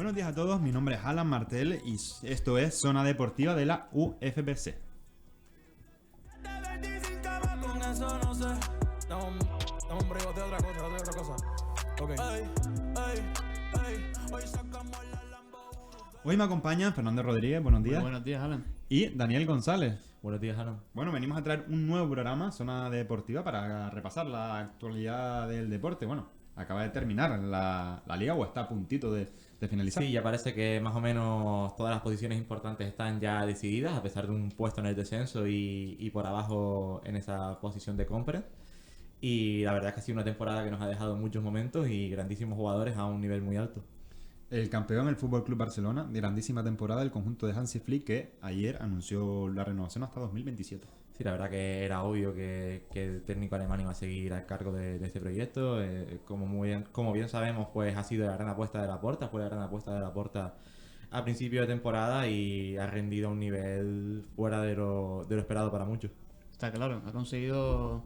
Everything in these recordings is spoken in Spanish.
Buenos días a todos, mi nombre es Alan Martel y esto es Zona Deportiva de la UFPC. Hoy me acompañan Fernando Rodríguez, buenos días. Buenos días, Alan. Y Daniel González. Buenos días, Alan. Bueno, venimos a traer un nuevo programa, Zona Deportiva, para repasar la actualidad del deporte. Bueno, acaba de terminar la liga o está a puntito de finalizar. Sí, ya parece que más o menos todas las posiciones importantes están ya decididas, a pesar de un puesto en el descenso y por abajo en esa posición de conference. Y la verdad es que ha sido una temporada que nos ha dejado muchos momentos y grandísimos jugadores a un nivel muy alto. El campeón, el Fútbol Club Barcelona, grandísima temporada del conjunto de Hansi Flick, que ayer anunció la renovación hasta 2027. Sí, la verdad que era obvio que el técnico alemán iba a seguir al cargo de este proyecto. Como bien sabemos, pues ha sido la gran apuesta de Laporta, fue la gran apuesta de Laporta a principio de temporada y ha rendido a un nivel fuera de lo esperado para muchos. Está claro, ha conseguido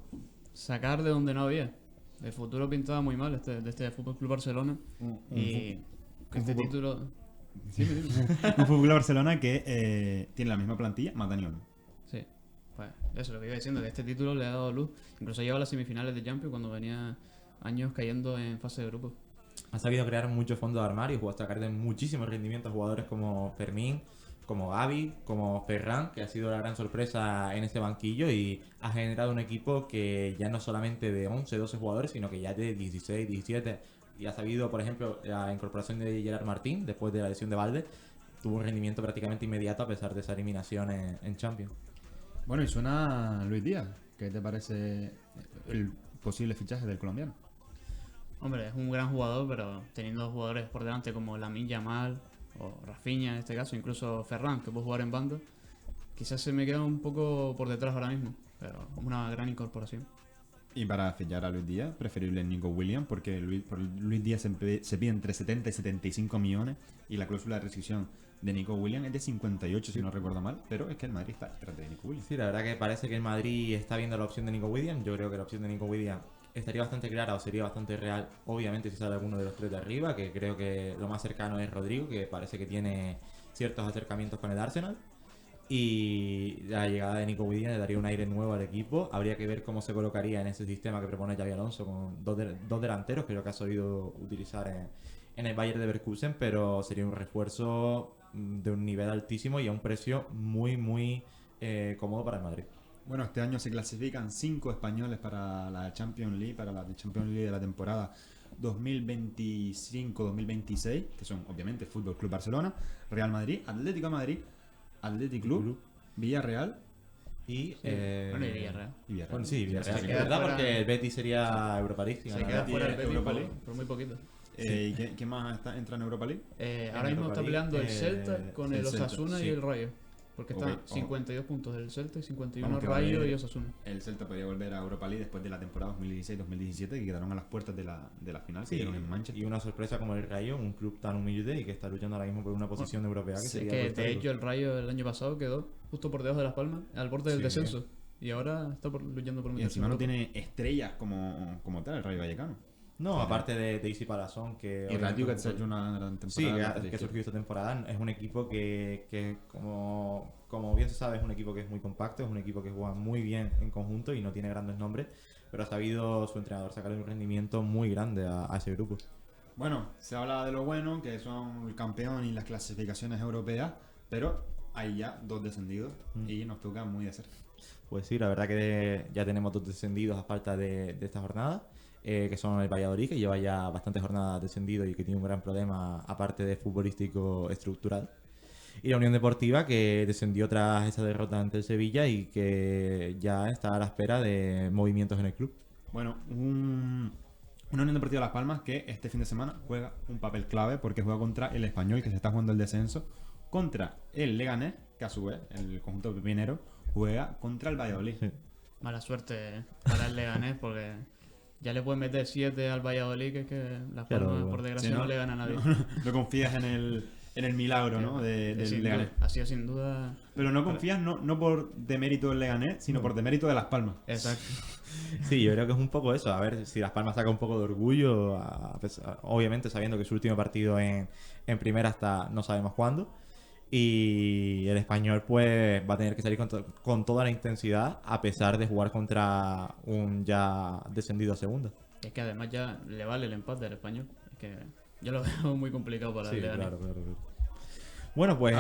sacar de donde no había. El futuro pintaba muy mal de este Fútbol Club Barcelona. Y este título... Un Fútbol Club Barcelona que tiene la misma plantilla, más Dani Olmo. Sí, pues eso lo que iba diciendo, que este título le ha dado luz. Incluso ha llegado a las semifinales de Champions cuando venía años cayendo en fase de grupos. Ha sabido crear mucho fondo de armario, jugó a sacar de muchísimo rendimiento a jugadores como Fermín, como Gavi, como Ferran, que ha sido la gran sorpresa en ese banquillo y ha generado un equipo que ya no solamente de 11, 12 jugadores, sino que ya de 16, 17. Y ha sabido, por ejemplo, la incorporación de Gerard Martín después de la lesión de Valde, tuvo un rendimiento prácticamente inmediato a pesar de esa eliminación en Champions. Bueno, y suena Luis Díaz. ¿Qué te parece el posible fichaje del colombiano? Hombre, es un gran jugador, pero teniendo jugadores por delante como Lamine Yamal o Rafinha en este caso, incluso Ferran, que puede jugar en banda, quizás se me queda un poco por detrás ahora mismo, pero es una gran incorporación. Y para fichar a Luis Díaz, preferible Nico Williams, porque por Luis Díaz se pide entre 70 y 75 millones y la cláusula de rescisión de Nico Williams es de 58, si no recuerdo mal, pero es que el Madrid está detrás de Nico Williams. Sí, la verdad que parece que el Madrid está viendo la opción de Nico Williams. Yo creo que la opción de Nico Williams estaría bastante clara o sería bastante real, obviamente si sale alguno de los tres de arriba, que creo que lo más cercano es Rodrigo, que parece que tiene ciertos acercamientos con el Arsenal. Y la llegada de Nico Williams le daría un aire nuevo al equipo. Habría que ver cómo se colocaría en ese sistema que propone Xabi Alonso con dos delanteros, que es lo que ha sabido utilizar en el Bayern de Leverkusen, pero sería un refuerzo de un nivel altísimo y a un precio muy, muy cómodo para el Madrid. Bueno, este año se clasifican 5 españoles para la Champions League, para la Champions League de la temporada 2025-2026, que son obviamente Fútbol Club Barcelona, Real Madrid, Atlético de Madrid, Athletic Club, Villarreal y Bueno, y Villarreal. Bueno, sí, Villarreal. Se Es queda verdad, fuera- porque el Betis sería Europa League. Se queda fuera el Betis Europa League. por muy poquito. ¿Y qué más entra en Europa League? Ahora mismo está peleando el Celta con el Celta, Osasuna sí. y el Rayo. Porque está Ok, 52 puntos del Celta y 51 Vamos, que va a Rayo haber- y Osasuna. El Celta podría volver a Europa League después de la temporada 2016-2017, que quedaron a las puertas de la final, Sí, que dieron en Manchester. y una sorpresa como el Rayo, un club tan humilde y que está luchando ahora mismo por una posición europea que Sí, sería que de histórico. hecho el Rayo el año pasado quedó justo por debajo de Las Palmas, al borde del Sí. descenso. Y ahora está luchando por Y meterse encima en no Europa. tiene estrellas como tal el Rayo Vallecano. No, aparte de Isi Palazón, que... Y Radio que se ha hecho una gran Sí, temporada. que surgió esta temporada. Es un equipo que como bien se sabe, es un equipo que es muy compacto, es un equipo que juega muy bien en conjunto y no tiene grandes nombres, pero ha sabido su entrenador sacarle un rendimiento muy grande a ese grupo. Bueno, se habla de lo bueno, que son el campeón y las clasificaciones europeas, pero hay ya 2 descendidos y nos toca muy de cerca. Pues sí, la verdad que ya tenemos 2 descendidos a falta de esta jornada, que son el Valladolid, que lleva ya bastantes jornadas descendido y que tiene un gran problema aparte de futbolístico estructural. Y la Unión Deportiva, que descendió tras esa derrota ante el Sevilla y que ya está a la espera de movimientos en el club. Bueno, una Unión Deportiva Las Palmas que este fin de semana juega un papel clave porque juega contra el Español, que se está jugando el descenso, contra el Leganés, que a su vez, el conjunto pepinero, juega contra el Valladolid. Sí. Mala suerte para el Leganés porque ya le pueden meter 7 al Valladolid, que es que Las Palmas, Claro, por desgracia, Si no le gana a nadie. No confías en el en el milagro, ¿no? Del Sin Leganés. duda, ha sido sin duda. Pero no confías no por demérito del Leganés, sino por demérito de Las Palmas. Exacto. Sí, yo creo que es un poco eso. A ver si Las Palmas saca un poco de orgullo, obviamente sabiendo que es su último partido en primera hasta no sabemos cuándo. Y el Español pues va a tener que salir con toda la intensidad a pesar de jugar contra un ya descendido a segunda. Es que además ya le vale el empate al Español. Es que yo lo veo muy complicado para Sí, el Leganés. claro. Bueno, pues...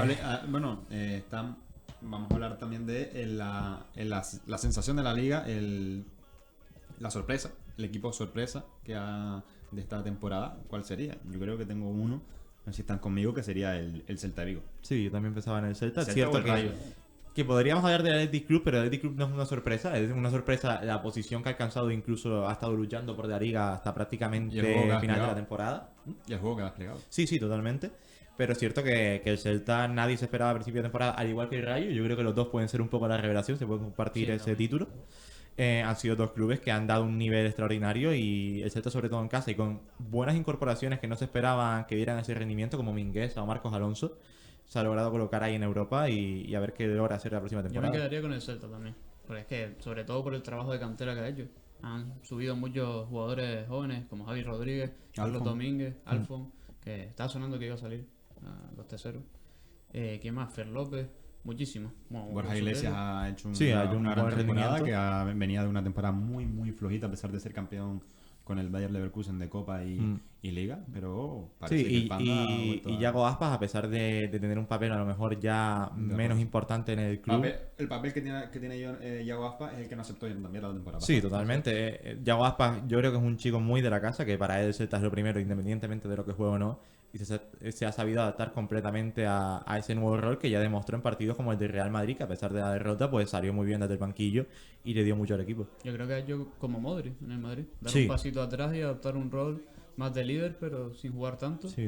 Vamos a hablar también de la sensación de la liga, la sorpresa, el equipo sorpresa de esta temporada. ¿Cuál sería? Yo creo que tengo uno, no sé si están conmigo, que sería el Celta de Vigo. Sí, yo también pensaba en el Celta. Es Celta cierto o el Rayo. que podríamos hablar del Athletic Club, pero el Athletic Club no es una sorpresa. Es una sorpresa la posición que ha alcanzado, incluso ha estado luchando por la liga hasta prácticamente Y el juego que el ha final de la desplegado. temporada. Y el juego que has plegado. Sí, totalmente. Pero es cierto que el Celta nadie se esperaba a principio de temporada, al igual que el Rayo. Yo creo que los dos pueden ser un poco la revelación, se pueden compartir Sí, ese también. título. Han sido dos clubes que han dado un nivel extraordinario y el Celta sobre todo en casa y con buenas incorporaciones que no se esperaban que dieran ese rendimiento como Mingueza o Marcos Alonso. Se ha logrado colocar ahí en Europa y a ver qué logra hacer la próxima Yo me temporada. quedaría con el Celta también. Porque es que, sobre todo por el trabajo de cantera que ha hecho, han subido muchos jugadores jóvenes como Javi Rodríguez, Carlos Alfon. Domínguez, Alfon, que estaba sonando que iba a salir a los terceros. ¿Quién más? Fer López, muchísimos. Bueno, Borja Sotelo. Iglesias ha hecho Sí, ha hecho un una gran buen temporada, rendimiento. venía de una temporada muy flojita a pesar de ser campeón con el Bayer Leverkusen de Copa y Liga, pero parece que el Sí, Panda ha vuelto y a- Yago Aspas, a pesar de tener un papel a lo mejor ya menos importante en el club. El papel que tiene Yago Aspas es el que no aceptó también la temporada Sí, pasada. totalmente. Yago Aspas yo creo que es un chico muy de la casa, que para él el Celta es lo primero, independientemente de lo que juegue o no. Y se ha sabido adaptar completamente a ese nuevo rol que ya demostró en partidos como el de Real Madrid, que a pesar de la derrota, pues salió muy bien desde el banquillo y le dio mucho al equipo. Yo creo que ha hecho como Modric en el Madrid. Dar Sí. un pasito atrás y adoptar un rol más de líder, pero sin jugar tanto. Sí.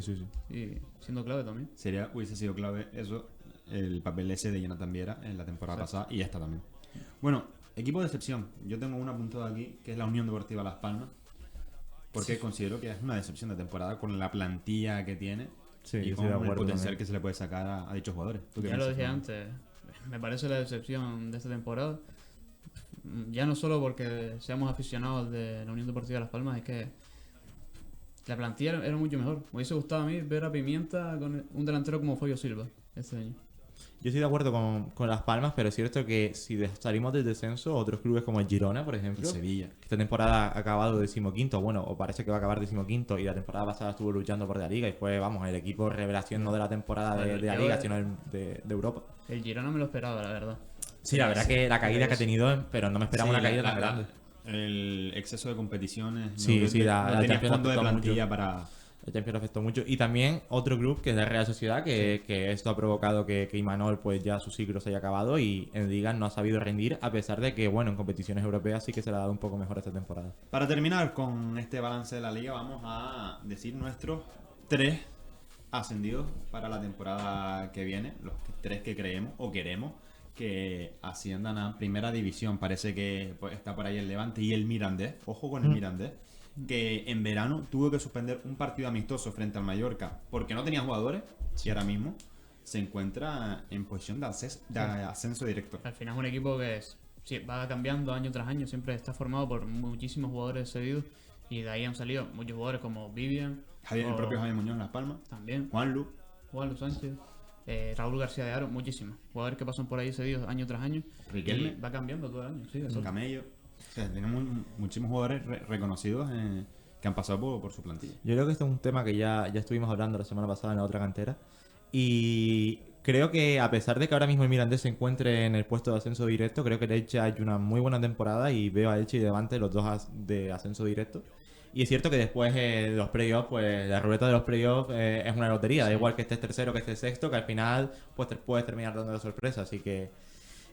Y siendo clave también. Hubiese sido clave eso, el papel ese de Jonathan Viera en la temporada Exacto. pasada y esta también. Bueno, equipo de excepción. Yo tengo una apuntada aquí, que es la Unión Deportiva Las Palmas, porque considero que es una decepción de temporada con la plantilla que tiene Sí, y yo con estoy de el acuerdo potencial también. que se le puede sacar a dichos jugadores. ¿Tú qué Ya lo piensas, dije Fernando? antes, me parece la decepción de esta temporada. Ya no solo porque seamos aficionados de la Unión Deportiva Las Palmas, es que la plantilla era mucho mejor. Me hubiese gustado a mí ver a Pimienta con un delantero como Fabio Silva este año. Yo estoy de acuerdo con Las Palmas, pero es cierto que si salimos del descenso, otros clubes como el Girona, por El ejemplo, Sevilla. que esta temporada ha acabado 15º, bueno, o parece que va a acabar 15º, y la temporada pasada estuvo luchando por la Liga y fue, vamos, el equipo revelación no de la temporada de la Yo, Liga, sino de Europa. El Girona me lo esperaba, la verdad. Sí, la verdad que la caída que ha tenido, pero no me esperaba una caída tan grande. El exceso de competiciones. Sí, no, sí, no la tenía Champions fondo de afectó plantilla mucho. para... El Champions le afectó mucho. Y también otro club que es la Real Sociedad, que esto ha provocado que Imanol pues ya su ciclo se haya acabado y en Liga no ha sabido rendir, a pesar de que, bueno, en competiciones europeas sí que se le ha dado un poco mejor esta temporada. Para terminar con este balance de la liga, vamos a decir nuestros 3 ascendidos para la temporada que viene. Los 3 que creemos o queremos que asciendan a primera división. Parece que pues, está por ahí el Levante y el Mirandés. Ojo con el Mirandés, que en verano tuvo que suspender un partido amistoso frente al Mallorca porque no tenía jugadores y ahora mismo se encuentra en posición de ascenso directo. Al final es un equipo que sí, va cambiando año tras año, siempre está formado por muchísimos jugadores cedidos y de ahí han salido muchos jugadores como Vivian, El propio Javier Muñoz en Las Palmas, también, Juanlu, Juan Luis Sánchez, Raúl García de Aro, muchísimos jugadores que pasan por ahí cedidos año tras año. Riquelme. Y va cambiando todo el año, sí, eso. Camello. O sea, tenemos muchísimos jugadores reconocidos que han pasado por su plantilla. Yo creo que este es un tema que ya estuvimos hablando la semana pasada en la otra cantera. Y creo que a pesar de que ahora mismo el Mirandés se encuentre en el puesto de ascenso directo, creo que el Elche ha hecho una muy buena temporada y veo a Elche y Levante los dos de ascenso directo. Y es cierto que después de los playoffs, pues la ruleta de los playoffs es una lotería. Da igual que estés tercero que estés sexto, que al final pues te puedes terminar dando la sorpresa. Así que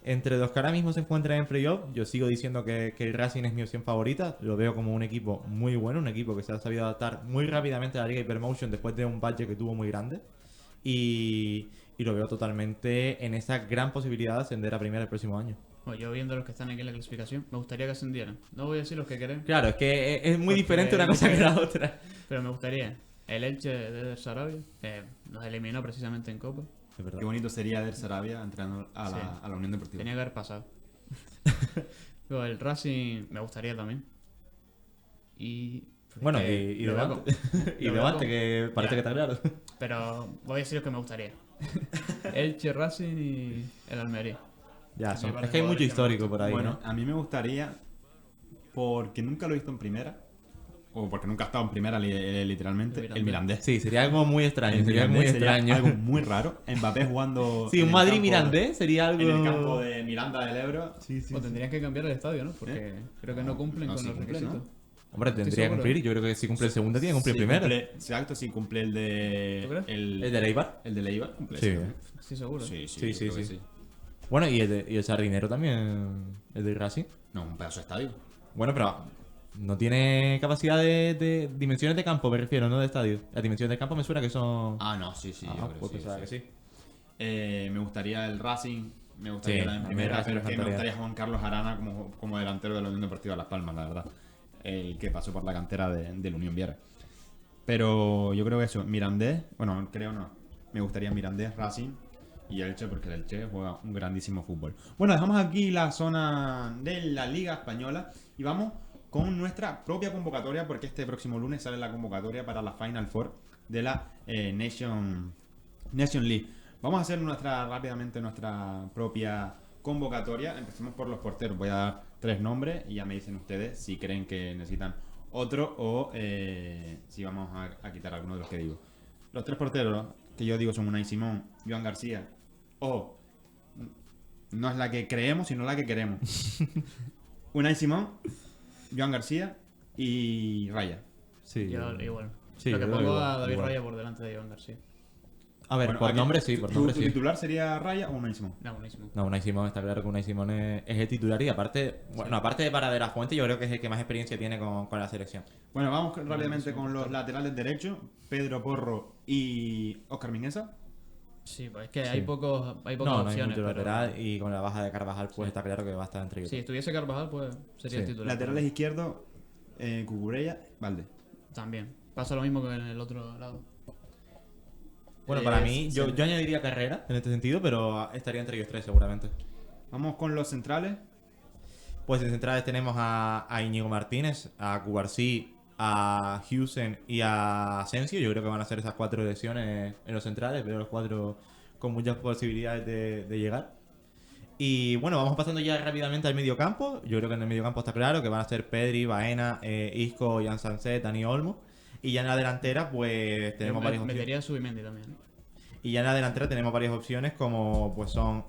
entre los que ahora mismo se encuentran en playoff, yo sigo diciendo que el Racing es mi opción favorita. Lo veo como un equipo muy bueno, un equipo que se ha sabido adaptar muy rápidamente a la Liga Hypermotion después de un budget que tuvo muy grande. Y lo veo totalmente en esa gran posibilidad de ascender a primera el próximo año. Bueno, yo viendo los que están aquí en la clasificación, me gustaría que ascendieran. No voy a decir los que queremos, Claro, es que es muy Porque diferente una cosa que la otra. pero me gustaría. El Elche de Sarabia, que nos eliminó precisamente en Copa. Es verdad. Qué bonito sería Eder Sarabia entrenando a la, Sí. a la Unión Deportiva. Tenía que haber pasado. Luego el Racing me gustaría también. Y... Bueno, que y lo veo Levante. Y lo veo Levante, como- que parece Ya. que está claro. Pero voy a decir lo que me gustaría. Elche, Racing y el Almería. Ya, Sí, es vale, que hay mucho jugadores que me histórico por ahí, Bueno, ¿no? a mí me gustaría, porque nunca lo he visto en primera, o porque nunca ha estado en primera literalmente, El el Mirandés. Sí, sería algo muy extraño. El Sería algo muy Mirandés sería extraño. algo muy raro. Mbappé jugando Sí, en un el Madrid-Mirandés sería algo... En el campo de Miranda del Ebro. Sí, sí. O tendrían que cambiar el estadio, ¿no? Porque creo que no cumplen No, con sí los cumple, requisitos. ¿no? Hombre, tendría que seguro. cumplir. Yo creo que si cumple el segundo, tiene que cumplir Sí, el primero. exacto, sí cumple el de... ¿Tú crees? ¿El de Leibar? El de Leibar cumple. Sí. Sí, seguro. Sí, Sí, yo creo sí, que sí. Bueno, y el Sardinero también, el de Racing. No, un pedazo de estadio. Bueno, pero no tiene capacidad de dimensiones de campo, me refiero, no de estadio. Las dimensiones de campo me suena que son... Ah, no, sí, sí. yo creo pues sí, pensaba sí. que sí. Me gustaría el Racing, me gustaría Sí, la a mí el primera, Racing pero me es que me encantaría. gustaría Juan Carlos Arana como delantero de la Unión Deportiva Las Palmas, la verdad. El que pasó por la cantera del Unión Viera. Pero yo creo que eso, Mirandés, bueno, creo no. Me gustaría Mirandés, Racing y Elche, porque el Elche juega un grandísimo fútbol. Bueno, dejamos aquí la zona de la Liga Española y vamos con nuestra propia convocatoria, porque este próximo lunes sale la convocatoria para la Final Four de la Nation League. Vamos a hacer rápidamente nuestra propia convocatoria. Empecemos por los porteros. Voy a dar 3 nombres y ya me dicen ustedes si creen que necesitan otro o si vamos a quitar alguno de los que digo. Los 3 porteros que yo digo son Unai Simón, Joan García o no es la que creemos, sino la que queremos. Unai Simón, Joan García y Raya. Sí, Yo igual. Sí, Lo que yo pongo igual, a David igual. Raya por delante de Iván García. A ver, Bueno, por aquí- nombre sí, por ¿Tu nombre sí. titular sería Raya o Unai Simón? No, buenísimo. No, Unai Simón, está claro que Unai Simón es el titular y aparte, bueno, aparte de Para de la Fuente, yo creo que es el que más experiencia tiene con la selección. Bueno, vamos rápidamente con los laterales derechos. Pedro Porro y Óscar Mingueza. Sí, pues es que Sí. hay pocas No, opciones. no hay mucho pero lateral y con la baja de Carvajal, pues está claro que va a estar entre ellos. Si estuviese Carvajal, pues sería el Sí. titular. Laterales izquierdos, Cucurella, Valde. También. Pasa lo mismo que en el otro lado. Bueno, para mí, sí. yo añadiría Carrera en este sentido, pero estaría entre ellos 3 seguramente. Vamos con los centrales. Pues en centrales tenemos a Íñigo Martínez, a Cubarsí, a Hewson y a Asensio. Yo creo que van a ser esas 4 elecciones en los centrales, pero los 4 con muchas posibilidades de llegar. Y bueno, vamos pasando ya rápidamente al mediocampo. Yo creo que en el mediocampo está claro que van a ser Pedri, Baena, Isco, Jan Sanset, Dani Olmo. Y ya en la delantera, pues tenemos varias opciones. Metería a Subimendi también. Y ya en la delantera tenemos varias opciones como pues son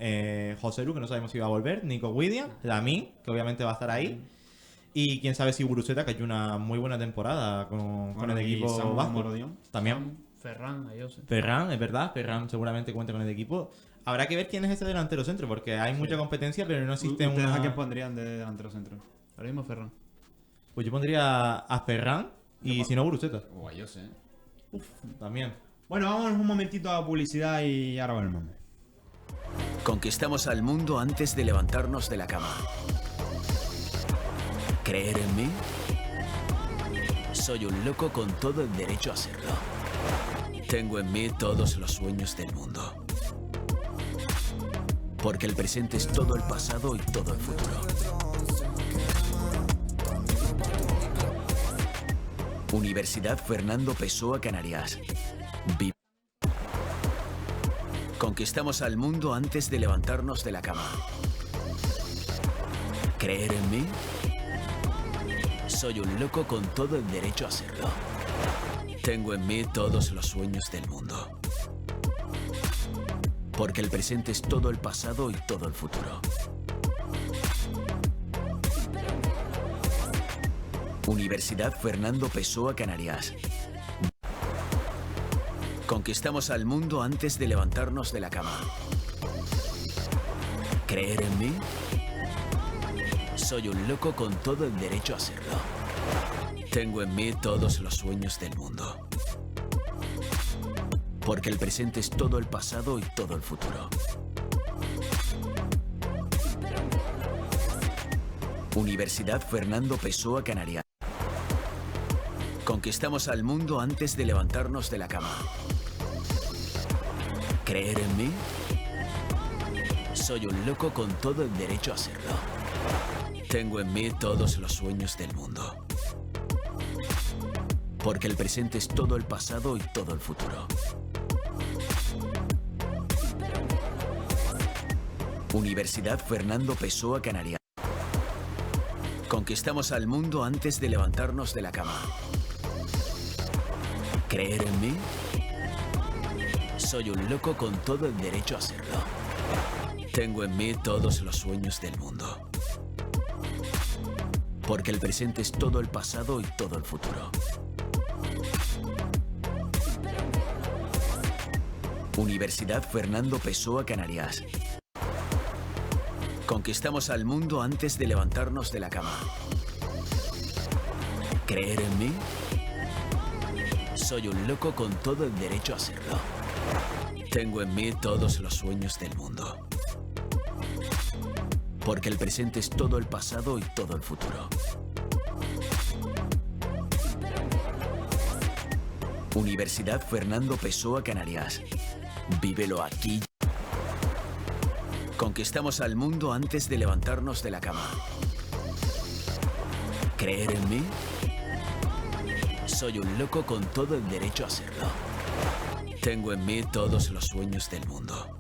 José Lu, que no sabemos si va a volver, Nico Williams, Lamine, que obviamente va a estar ahí. Y quién sabe si Guruceta, que ha hecho una muy buena temporada con el equipo Samu vasco. Morodion. También Ferran, Ayose. Ferran, es verdad, Ferran seguramente cuenta con el equipo. Habrá que ver quién es ese delantero centro, porque hay mucha competencia, pero no existe ¿Ustedes a quién una... pondrían de delantero centro? Ahora mismo Ferran. Pues yo pondría a Ferran y si no Guruceta. O Ayose. También. Bueno, vamos un momentito a publicidad y ahora volvemos. Conquistamos al mundo antes de levantarnos de la cama. ¿Creer en mí? Soy un loco con todo el derecho a serlo. Tengo en mí todos los sueños del mundo. Porque el presente es todo el pasado y todo el futuro. Universidad Fernando Pessoa Canarias. Conquistamos al mundo antes de levantarnos de la cama. ¿Creer en mí? Soy un loco con todo el derecho a serlo. Tengo en mí todos los sueños del mundo. Porque el presente es todo el pasado y todo el futuro. Universidad Fernando Pessoa Canarias. Conquistamos al mundo antes de levantarnos de la cama. ¿Creer en mí? Soy un loco con todo el derecho a serlo. Tengo en mí todos los sueños del mundo. Porque el presente es todo el pasado y todo el futuro. Universidad Fernando Pessoa Canarias. Conquistamos al mundo antes de levantarnos de la cama. ¿Creer en mí? Soy un loco con todo el derecho a serlo. Tengo en mí todos los sueños del mundo. Porque el presente es todo el pasado y todo el futuro. Universidad Fernando Pessoa Canarias. Conquistamos al mundo antes de levantarnos de la cama. ¿Creer en mí? Soy un loco con todo el derecho a serlo. Tengo en mí todos los sueños del mundo. Porque el presente es todo el pasado y todo el futuro. Universidad Fernando Pessoa Canarias. Conquistamos al mundo antes de levantarnos de la cama. ¿Creer en mí? Soy un loco con todo el derecho a serlo. Tengo en mí todos los sueños del mundo. Porque el presente es todo el pasado y todo el futuro. Universidad Fernando Pessoa Canarias. Vívelo aquí. Conquistamos al mundo antes de levantarnos de la cama. ¿Creer en mí? Soy un loco con todo el derecho a serlo. Tengo en mí todos los sueños del mundo.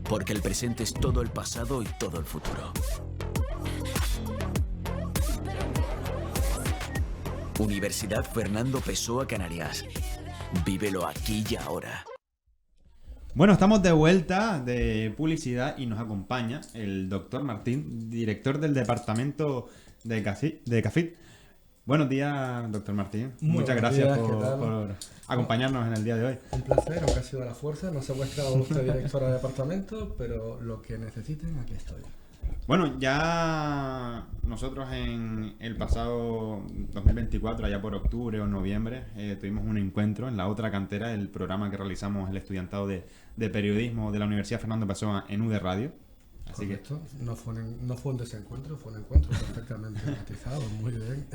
Porque el presente es todo el pasado y todo el futuro. Universidad Fernando Pessoa Canarias. Vívelo aquí y ahora. Bueno, estamos de vuelta de publicidad y nos acompaña el doctor Martín, director del departamento de CAFIT. Buenos días, doctor Martín. Muchas gracias por acompañarnos en el día de hoy. Un placer, aunque ha sido a la fuerza. No se muestra usted directora de departamento, pero lo que necesiten, aquí estoy. Bueno, ya nosotros en el pasado 2024, allá por octubre o noviembre, tuvimos un encuentro en la otra cantera, el programa que realizamos el estudiantado de periodismo de la Universidad Fernando Pessoa en UD Radio. Así correcto. No fue un desencuentro, fue un encuentro perfectamente matizado, muy bien.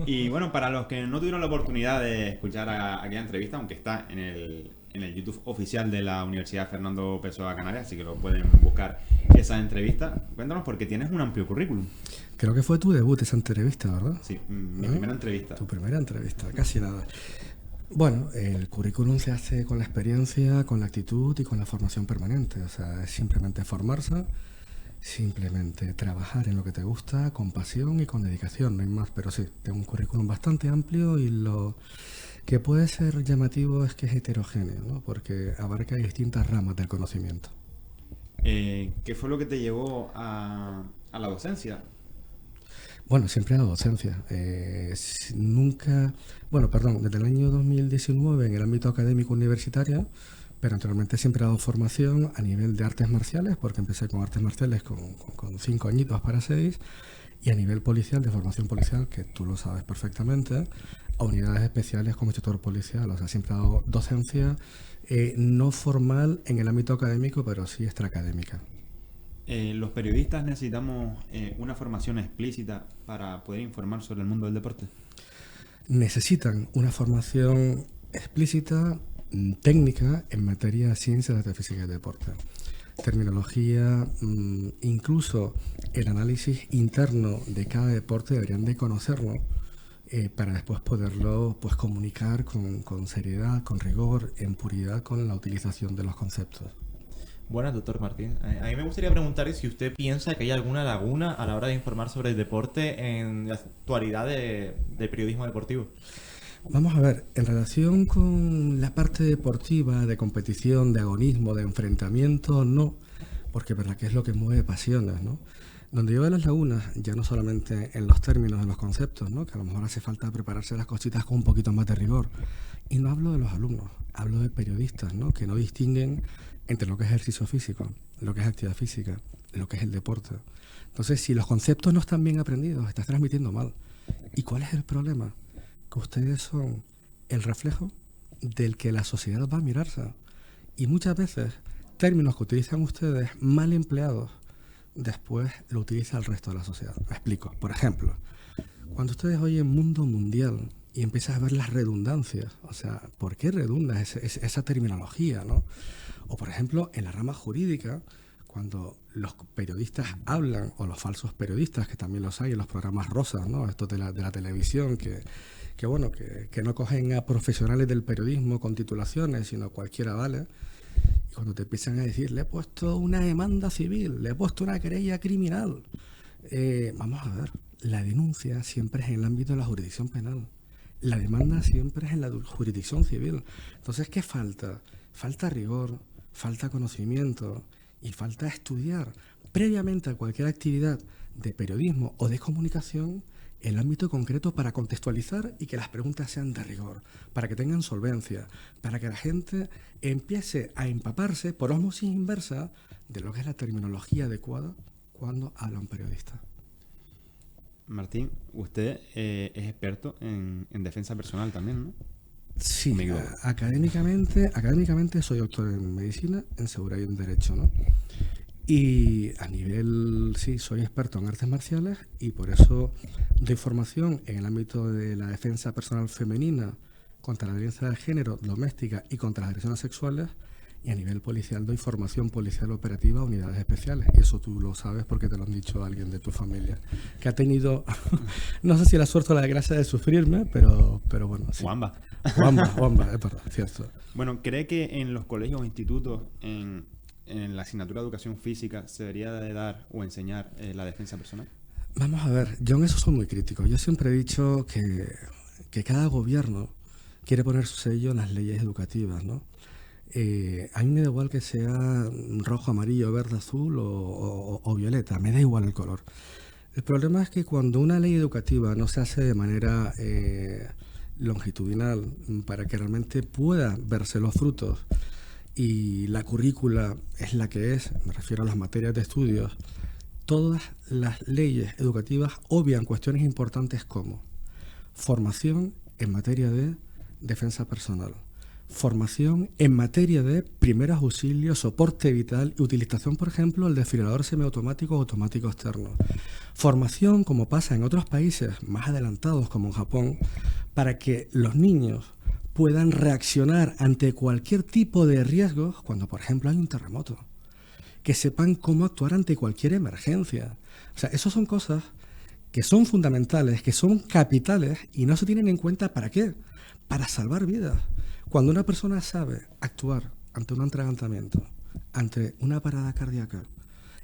Y bueno, para los que no tuvieron la oportunidad de escuchar aquella entrevista, aunque está en el YouTube oficial de la Universidad Fernando Pessoa Canarias, así que lo pueden buscar esa entrevista. Cuéntanos, porque tienes un amplio currículum. Creo que fue tu debut esa entrevista, ¿verdad? Sí, mi primera entrevista. Tu primera entrevista, casi nada. Bueno, el currículum se hace con la experiencia, con la actitud y con la formación permanente. O sea, es simplemente formarse, simplemente trabajar en lo que te gusta, con pasión y con dedicación, no hay más. Pero sí, tengo un currículum bastante amplio y lo que puede ser llamativo es que es heterogéneo, ¿no? Porque abarca distintas ramas del conocimiento. ¿Qué fue lo que te llevó a la docencia? Bueno, siempre la docencia. Desde el año 2019 en el ámbito académico universitario, pero anteriormente siempre he dado formación a nivel de artes marciales, porque empecé con artes marciales con 5 añitos para 6, y a nivel policial, de formación policial, que tú lo sabes perfectamente, a unidades especiales como instructor policial. O sea, siempre he dado docencia no formal en el ámbito académico, pero sí extraacadémica. ¿Los periodistas necesitamos una formación explícita para poder informar sobre el mundo del deporte? Necesitan una formación explícita, técnica, en materia de ciencias de física y deporte. Terminología, incluso el análisis interno de cada deporte deberían de conocerlo para después poderlo comunicar con seriedad, con rigor, en puridad con la utilización de los conceptos. Buenas, doctor Martín. A mí me gustaría preguntarle si usted piensa que hay alguna laguna a la hora de informar sobre el deporte en la actualidad del periodismo deportivo. Vamos a ver, en relación con la parte deportiva, de competición, de agonismo, de enfrentamiento, no, porque verdad que es lo que mueve pasiones, ¿no? Donde yo veo las lagunas, ya no solamente en los términos, en los conceptos, ¿no? Que a lo mejor hace falta prepararse las cositas con un poquito más de rigor. Y no hablo de los alumnos, hablo de periodistas, ¿no? Que no distinguen entre lo que es ejercicio físico, lo que es actividad física, lo que es el deporte. Entonces, si los conceptos no están bien aprendidos, estás transmitiendo mal. ¿Y cuál es el problema? Que ustedes son el reflejo del que la sociedad va a mirarse. Y muchas veces, términos que utilizan ustedes mal empleados, después lo utiliza el resto de la sociedad. Me explico. Por ejemplo, Cuando ustedes oyen mundo mundial y empiezas a ver las redundancias, o sea, ¿por qué redunda esa terminología, no? O, por ejemplo, en la rama jurídica, cuando los periodistas hablan, o los falsos periodistas, que también los hay en los programas rosas, ¿no? Estos de la televisión, que no cogen a profesionales del periodismo con titulaciones, sino cualquiera vale. Y cuando te empiezan a decir, le he puesto una demanda civil, le he puesto una querella criminal. Vamos a ver, la denuncia siempre es en el ámbito de la jurisdicción penal. La demanda siempre es en la jurisdicción civil. Entonces, ¿qué falta? Falta rigor, falta conocimiento y falta estudiar previamente a cualquier actividad de periodismo o de comunicación el ámbito concreto para contextualizar y que las preguntas sean de rigor, para que tengan solvencia, para que la gente empiece a empaparse por osmosis inversa de lo que es la terminología adecuada cuando habla un periodista. Martín, usted es experto en defensa personal también, ¿no? Sí, académicamente soy doctor en medicina, en seguridad y en derecho, ¿no? Y a nivel, sí, soy experto en artes marciales y por eso doy formación en el ámbito de la defensa personal femenina contra la violencia de género doméstica y contra las agresiones sexuales, y a nivel policial doy formación policial operativa a unidades especiales. Y eso tú lo sabes porque te lo han dicho alguien de tu familia, que ha tenido, no sé si la suerte o la desgracia de sufrirme, pero bueno. Sí. Wamba, es verdad, cierto. Bueno, ¿cree que en los colegios o institutos, en la asignatura de educación física, se debería de dar o enseñar la defensa personal? Vamos a ver, yo en eso soy muy crítico. Yo siempre he dicho que cada gobierno quiere poner su sello en las leyes educativas, ¿no? A mí me da igual que sea rojo, amarillo, verde, azul o violeta, me da igual el color. El problema es que cuando una ley educativa no se hace de manera longitudinal para que realmente pueda verse los frutos y la currícula es la que es, me refiero a las materias de estudios, todas las leyes educativas obvian cuestiones importantes como formación en materia de defensa personal, formación en materia de primeros auxilios, soporte vital y utilización, por ejemplo, del desfibrilador semiautomático o automático externo. Formación, como pasa en otros países más adelantados, como en Japón, para que los niños puedan reaccionar ante cualquier tipo de riesgos cuando, por ejemplo, hay un terremoto. Que sepan cómo actuar ante cualquier emergencia. O sea, esas son cosas que son fundamentales, que son capitales y no se tienen en cuenta. ¿Para qué? Para salvar vidas. Cuando una persona sabe actuar ante un atragantamiento, ante una parada cardíaca,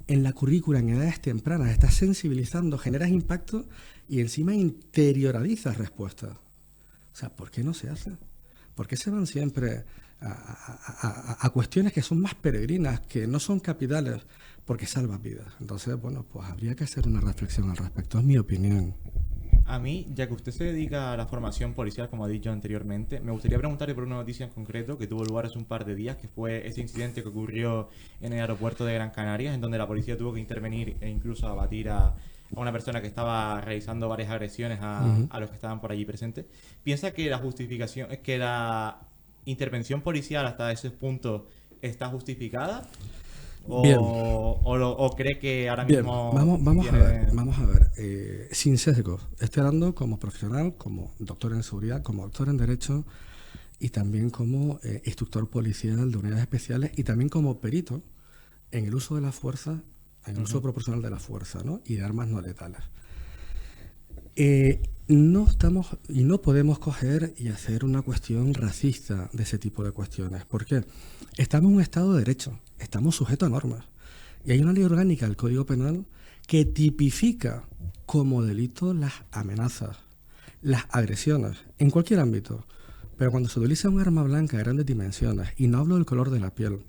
en la currícula en edades tempranas, estás sensibilizando, generas impacto y encima interiorizas respuestas. O sea, ¿por qué no se hace? ¿Por qué se van siempre a cuestiones que son más peregrinas, que no son capitales, porque salvan vidas? Entonces, bueno, pues habría que hacer una reflexión al respecto, es mi opinión. A mí, ya que usted se dedica a la formación policial, como ha dicho anteriormente, me gustaría preguntarle por una noticia en concreto que tuvo lugar hace un par de días, que fue ese incidente que ocurrió en el aeropuerto de Gran Canaria, en donde la policía tuvo que intervenir e incluso abatir a una persona que estaba realizando varias agresiones a los que estaban por allí presentes. ¿Piensa que la justificación, que la intervención policial hasta ese punto está justificada? ¿O cree que ahora mismo... Vamos a ver. Sin sesgos. Estoy hablando como profesional, como doctor en seguridad, como doctor en derecho y también como instructor policial de unidades especiales y también como perito en el uso de la fuerza, en el uso proporcional de la fuerza, ¿no? Y de armas no letales. No podemos coger y hacer una cuestión racista de ese tipo de cuestiones. ¿Por qué? Estamos en un Estado de Derecho, estamos sujetos a normas. Y hay una ley orgánica del Código Penal que tipifica como delito las amenazas, las agresiones, en cualquier ámbito. Pero cuando se utiliza un arma blanca de grandes dimensiones, y no hablo del color de la piel,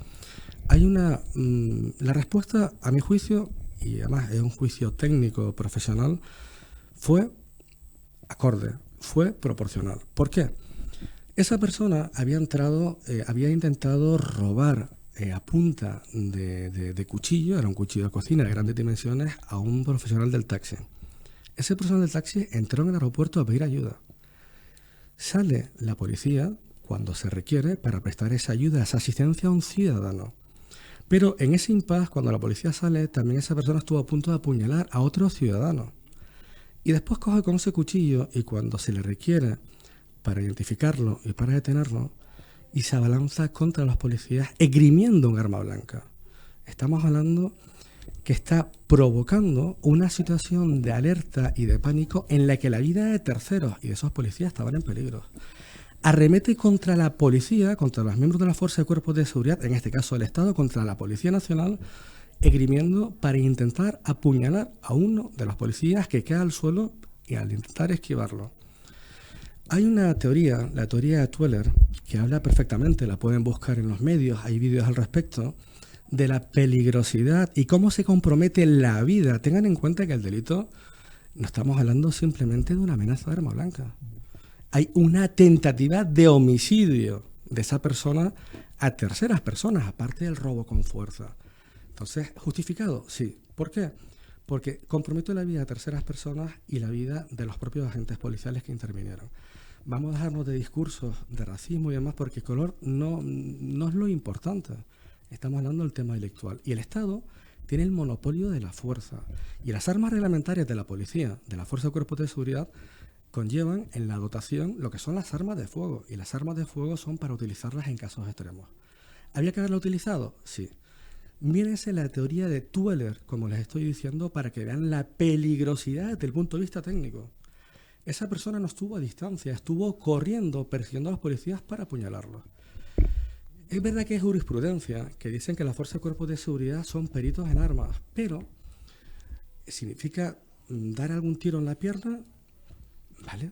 hay la respuesta, a mi juicio, y además es un juicio técnico, profesional, fue acorde, fue proporcional. ¿Por qué? Esa persona había intentado robar a punta de cuchillo, era un cuchillo de cocina de grandes dimensiones, a un profesional del taxi. Ese profesional del taxi entró en el aeropuerto a pedir ayuda. Sale la policía cuando se requiere para prestar esa ayuda, esa asistencia a un ciudadano. Pero en ese impasse, cuando la policía sale, también esa persona estuvo a punto de apuñalar a otro ciudadano. Y después coge con ese cuchillo y cuando se le requiere para identificarlo y para detenerlo, y se abalanza contra los policías esgrimiendo un arma blanca. Estamos hablando que está provocando una situación de alerta y de pánico en la que la vida de terceros y de esos policías estaban en peligro. Arremete contra la policía, contra los miembros de la Fuerza de Cuerpos de Seguridad, en este caso el Estado, contra la Policía Nacional, esgrimiendo para intentar apuñalar a uno de los policías que cae al suelo y al intentar esquivarlo. Hay una teoría, la teoría de Tweller, que habla perfectamente, la pueden buscar en los medios, hay vídeos al respecto, de la peligrosidad y cómo se compromete la vida. Tengan en cuenta que el delito, no estamos hablando simplemente de una amenaza de arma blanca. Hay una tentativa de homicidio de esa persona a terceras personas, aparte del robo con fuerza. Entonces, ¿justificado? Sí. ¿Por qué? Porque compromete la vida de terceras personas y la vida de los propios agentes policiales que intervinieron. Vamos a dejarnos de discursos de racismo y demás porque el color no es lo importante. Estamos hablando del tema intelectual. Y el Estado tiene el monopolio de la fuerza. Y las armas reglamentarias de la policía, de la Fuerza de Cuerpos de Seguridad, conllevan en la dotación lo que son las armas de fuego. Y las armas de fuego son para utilizarlas en casos extremos. ¿Había que haberla utilizado? Sí. Mírense la teoría de Tweller, como les estoy diciendo, para que vean la peligrosidad desde el punto de vista técnico. Esa persona no estuvo a distancia, estuvo corriendo, persiguiendo a los policías para apuñalarlos. Es verdad que hay jurisprudencia que dicen que las fuerzas de cuerpos de seguridad son peritos en armas, pero significa dar algún tiro en la pierna, ¿vale?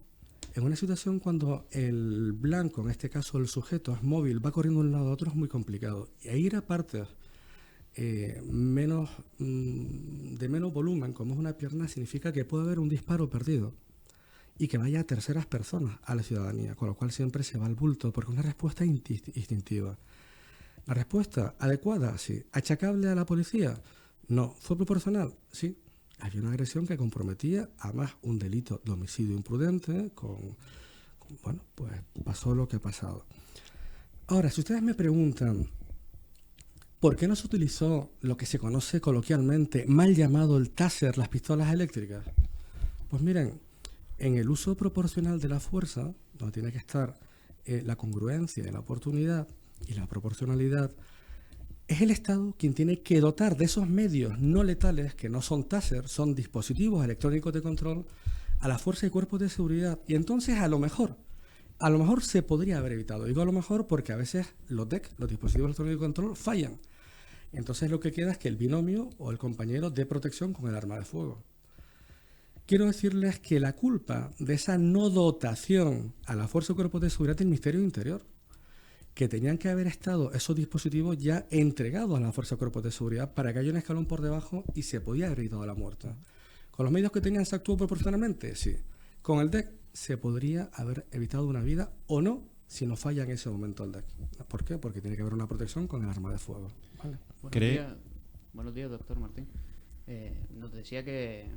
En una situación cuando el blanco, en este caso el sujeto, es móvil, va corriendo de un lado a otro, es muy complicado. Y ir a partes de menos volumen, como es una pierna, significa que puede haber un disparo perdido y que vaya a terceras personas, a la ciudadanía, con lo cual siempre se va al bulto, porque es una respuesta instintiva. ¿La respuesta adecuada? Sí. ¿Achacable a la policía? No. ¿Fue proporcional? Sí. Había una agresión que comprometía, además, un delito de homicidio imprudente, bueno, pues pasó lo que ha pasado. Ahora, si ustedes me preguntan, ¿por qué no se utilizó lo que se conoce coloquialmente, mal llamado el taser, las pistolas eléctricas? Pues miren, en el uso proporcional de la fuerza, donde tiene que estar la congruencia y la oportunidad y la proporcionalidad, es el Estado quien tiene que dotar de esos medios no letales, que no son taser, son dispositivos electrónicos de control, a la fuerza y cuerpos de seguridad. Y entonces a lo mejor se podría haber evitado. Digo a lo mejor porque a veces los DEC, los dispositivos electrónicos de control, fallan. Entonces lo que queda es que el binomio o el compañero dé protección con el arma de fuego. Quiero decirles que la culpa de esa no dotación a la Fuerza de Cuerpos de Seguridad del Ministerio Interior, que tenían que haber estado esos dispositivos ya entregados a la Fuerza de Cuerpos de Seguridad para que haya un escalón por debajo y se podía haber evitado la muerte. ¿Con los medios que tenían se actuó proporcionalmente? Sí. ¿Con el DEC se podría haber evitado una vida o no si no falla en ese momento el DEC? ¿Por qué? Porque tiene que haber una protección con el arma de fuego. ¿Vale? Buenos días, doctor Martín. Nos decía que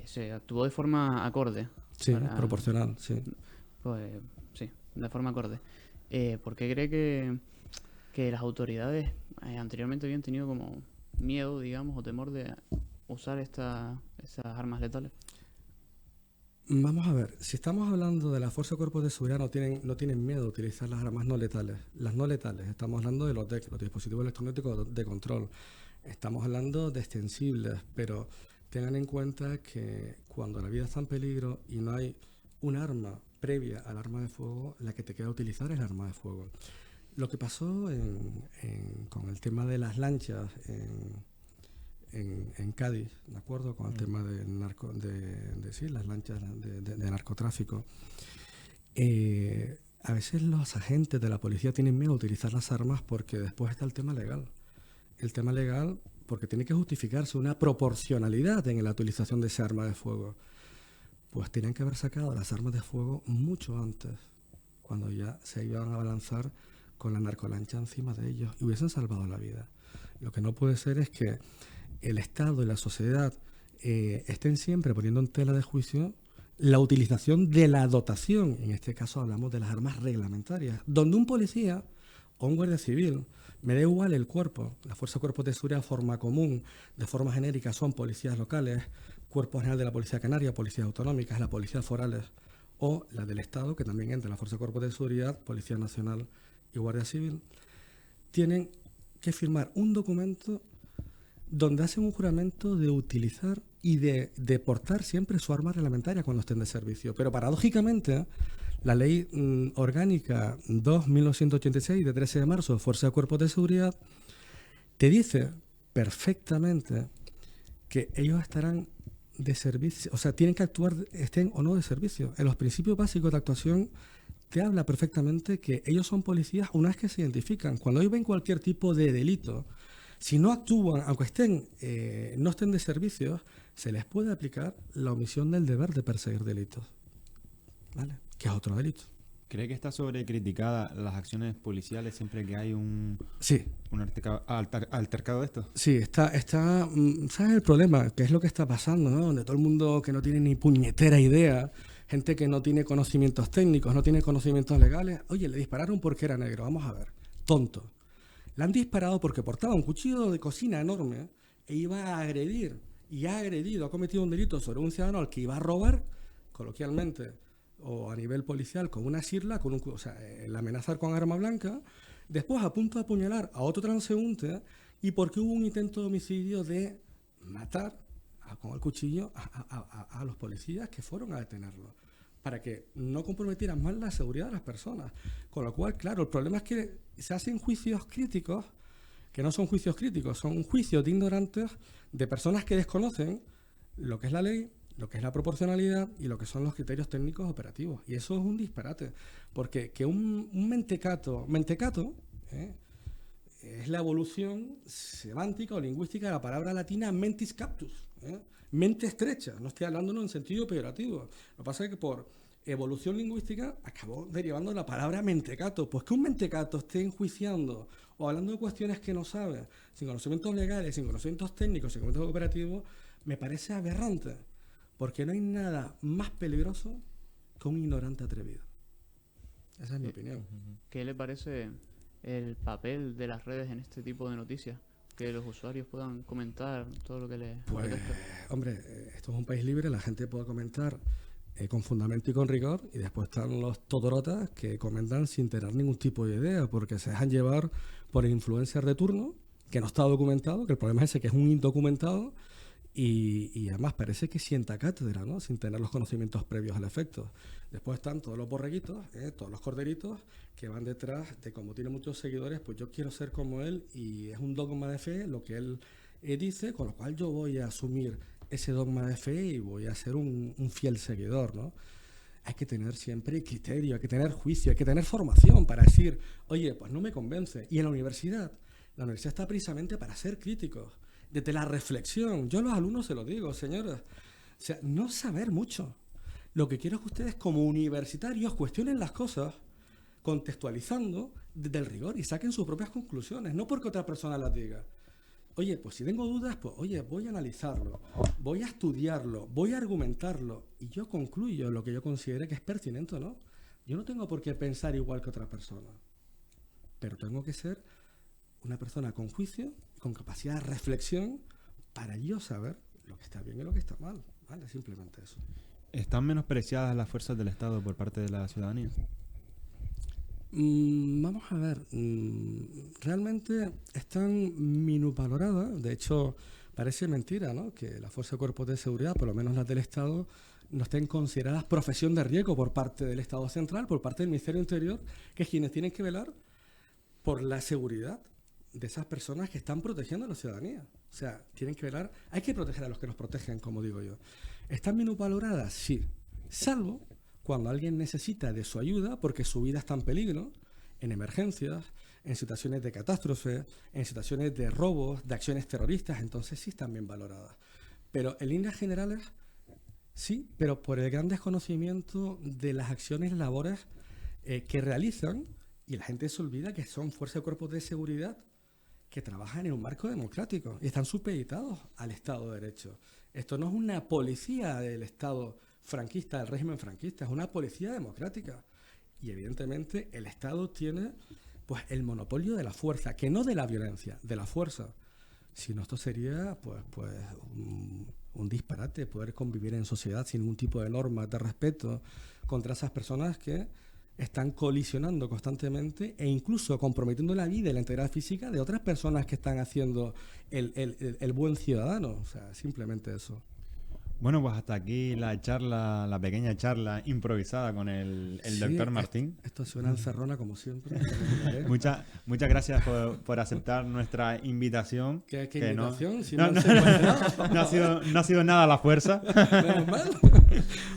se actuó de forma acorde. Sí, proporcional, sí. Pues sí, de forma acorde. ¿Por qué cree que las autoridades anteriormente habían tenido como miedo, digamos, o temor de usar esas armas letales? Vamos a ver, si estamos hablando de la Fuerza de Cuerpos de Seguridad, no tienen miedo de utilizar las armas no letales. Las no letales, estamos hablando de los DEC, los dispositivos electrónicos de control. Estamos hablando de extensibles, pero tengan en cuenta que cuando la vida está en peligro y no hay un arma previa al arma de fuego, la que te queda utilizar es el arma de fuego. Lo que pasó con el tema de las lanchas en Cádiz, ¿de acuerdo? Con el tema del las lanchas de narcotráfico. A veces los agentes de la policía tienen miedo a utilizar las armas porque después está el tema legal. El tema legal porque tiene que justificarse una proporcionalidad en la utilización de ese arma de fuego. Pues tenían que haber sacado las armas de fuego mucho antes, cuando ya se iban a lanzar con la narcolancha encima de ellos y hubiesen salvado la vida. Lo que no puede ser es que el Estado y la sociedad estén siempre poniendo en tela de juicio la utilización de la dotación. En este caso hablamos de las armas reglamentarias, donde un policía o un guardia civil, me da igual el cuerpo, la Fuerza de Cuerpos de Seguridad de forma común, de forma genérica son policías locales, Cuerpo General de la Policía Canaria, Policías Autonómicas, las Policías Forales o la del Estado, que también entra en la Fuerza de Cuerpos de Seguridad, Policía Nacional y Guardia Civil, tienen que firmar un documento donde hacen un juramento de utilizar y de portar siempre su arma reglamentaria cuando estén de servicio. Pero paradójicamente, la Ley Orgánica 2.1986 de 13 de marzo, Fuerza de Cuerpos de Seguridad, te dice perfectamente que ellos estarán de servicio, o sea, tienen que actuar, estén o no de servicio. En los principios básicos de actuación te habla perfectamente que ellos son policías una vez que se identifican. Cuando ellos ven cualquier tipo de delito, si no actúan, aunque no estén de servicio, se les puede aplicar la omisión del deber de perseguir delitos, ¿vale? Que es otro delito. ¿Cree que está sobrecriticada las acciones policiales siempre que hay un altercado de esto? Sí, ¿sabes el problema? ¿Qué es lo que está pasando, no? Donde todo el mundo que no tiene ni puñetera idea, gente que no tiene conocimientos técnicos, no tiene conocimientos legales, oye, le dispararon porque era negro, vamos a ver, tonto. Le han disparado porque portaba un cuchillo de cocina enorme e iba a agredir, y ha agredido, ha cometido un delito sobre un ciudadano al que iba a robar, coloquialmente, o a nivel policial, con una sirla, el amenazar con arma blanca, después a punto de apuñalar a otro transeúnte, y porque hubo un intento de homicidio de matar con el cuchillo a los policías que fueron a detenerlo, para que no comprometieran más la seguridad de las personas. Con lo cual, claro, el problema es que se hacen juicios críticos, que no son juicios críticos, son juicios de ignorantes, de personas que desconocen lo que es la ley, lo que es la proporcionalidad y lo que son los criterios técnicos operativos. Y eso es un disparate, porque que un mentecato es la evolución semántica o lingüística de la palabra latina mentis captus, mente estrecha. No estoy hablando en sentido peyorativo. Lo que pasa es que por evolución lingüística acabó derivando la palabra mentecato. Pues que un mentecato esté enjuiciando o hablando de cuestiones que no sabe, sin conocimientos legales, sin conocimientos técnicos, sin conocimientos operativos, me parece aberrante. Porque no hay nada más peligroso que un ignorante atrevido. Esa es mi opinión. ¿Qué le parece el papel de las redes en este tipo de noticias? Que los usuarios puedan comentar todo lo que les apetezca. Hombre, esto es un país libre, la gente puede comentar con fundamento y con rigor, y después están los todorotas que comentan sin tener ningún tipo de idea, porque se dejan llevar por influencers de turno, que no está documentado, que el problema es ese, que es un indocumentado, y además parece que sienta cátedra, ¿no? Sin tener los conocimientos previos al efecto. Después están todos los borreguitos, todos los corderitos que van detrás de, como tiene muchos seguidores, pues yo quiero ser como él, y es un dogma de fe lo que él dice, con lo cual yo voy a asumir ese dogma de fe y voy a ser un fiel seguidor, ¿no? Hay que tener siempre criterio, hay que tener juicio, hay que tener formación para decir, oye, pues no me convence. Y en la universidad está precisamente para ser críticos. Desde la reflexión, yo a los alumnos se lo digo, señores, o sea, no saber mucho. Lo que quiero es que ustedes como universitarios cuestionen las cosas contextualizando desde el rigor y saquen sus propias conclusiones, no porque otra persona las diga. Oye, pues si tengo dudas, pues oye, voy a analizarlo, voy a estudiarlo, voy a argumentarlo y yo concluyo lo que yo considere que es pertinente o no. Yo no tengo por qué pensar igual que otra persona, pero tengo que ser una persona con juicio, con capacidad de reflexión, para yo saber lo que está bien y lo que está mal. ¿Vale? Simplemente eso. ¿Están menospreciadas las fuerzas del Estado por parte de la ciudadanía? Vamos a ver. Realmente están minusvaloradas. De hecho, parece mentira, ¿no? Que las fuerzas de cuerpos de seguridad, por lo menos las del Estado, no estén consideradas profesión de riesgo por parte del Estado central, por parte del Ministerio Interior, que es quienes tienen que velar por la seguridad de esas personas que están protegiendo a la ciudadanía. O sea, tienen que velar, hay que proteger a los que nos protegen, como digo yo. ¿Están minusvaloradas? Sí. Salvo cuando alguien necesita de su ayuda porque su vida está en peligro, en emergencias, en situaciones de catástrofe, en situaciones de robos, de acciones terroristas, entonces sí están bien valoradas. Pero en líneas generales, sí, pero por el gran desconocimiento de las acciones y labores que realizan, y la gente se olvida que son fuerzas de cuerpos de seguridad que trabajan en un marco democrático y están supeditados al Estado de Derecho. Esto no es una policía del Estado franquista, del régimen franquista, es una policía democrática. Y evidentemente el Estado tiene pues el monopolio de la fuerza, que no de la violencia, de la fuerza. Si no, esto sería pues un disparate poder convivir en sociedad sin ningún tipo de normas de respeto contra esas personas que están colisionando constantemente e incluso comprometiendo la vida y la integridad física de otras personas que están haciendo el buen ciudadano. O sea, simplemente eso. Bueno, pues hasta aquí la pequeña charla improvisada con el Sí, doctor Martín. Esto suena encerrona como siempre. Muchas gracias por aceptar nuestra invitación. ¿Qué que no- invitación? Si no, no no, se puede nada. no ha sido nada a la fuerza. Menos mal.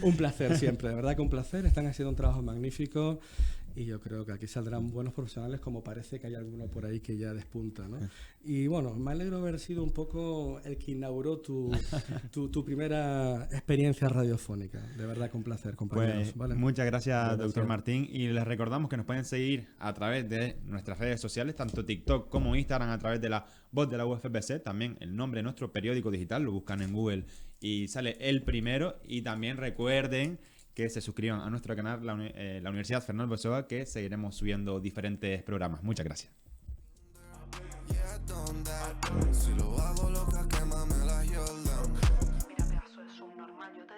Un placer siempre, de verdad que un placer. Están haciendo un trabajo magnífico y yo creo que aquí saldrán buenos profesionales, como parece que hay alguno por ahí que ya despunta, ¿no? Y bueno, me alegro de haber sido un poco el que inauguró tu primera experiencia radiofónica. De verdad que un placer, compañeros. Pues ¿vale? muchas gracias, Gracias. doctor Martín. Y les recordamos que nos pueden seguir a través de nuestras redes sociales, tanto TikTok como Instagram, a través de la voz de la UFPC. También el nombre de nuestro periódico digital, lo buscan en Google y sale el primero. Y también recuerden que se suscriban a nuestro canal, la Universidad Fernando Pessoa, que seguiremos subiendo diferentes programas. Muchas gracias. Si lo hago lo